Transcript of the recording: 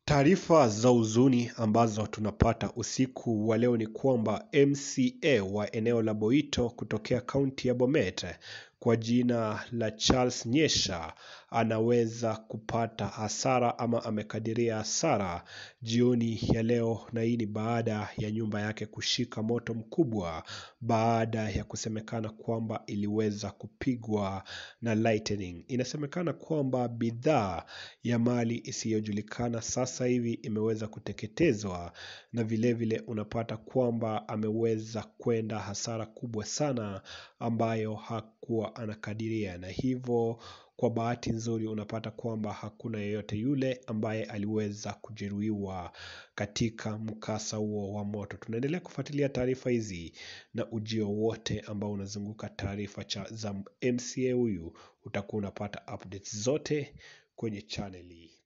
Taarifa za huzuni ambazo tunapata usiku wa leo ni kwamba MCA wa eneo la Boito kutokea kaunti ya Bomet kwa jina la Charles Nyesha anaweza kupata hasara ama amekadiria hasara jioni ya leo, na hii ni baada ya nyumba yake kushika moto mkubwa baada ya kusemekana kwamba iliweza kupigwa na lightning. Inasemekana kwamba bidhaa ya mali isiyojulikana sasa hivi imeweza kuteketezwa, na vile unapata kwamba ameweza kwenda hasara kubwa sana ambayo hakuwa anakadiria, na hivyo kwa bahati nzuri unapata kwamba hakuna yeyote yule ambaye aliweza kujeruhiwa katika mkasa huo wa moto. Tunaendelea kufuatilia taarifa hizi na ujio wote ambao unazunguka taarifa za MCA huyu, utakuwa unapata updates zote kwenye channel hii.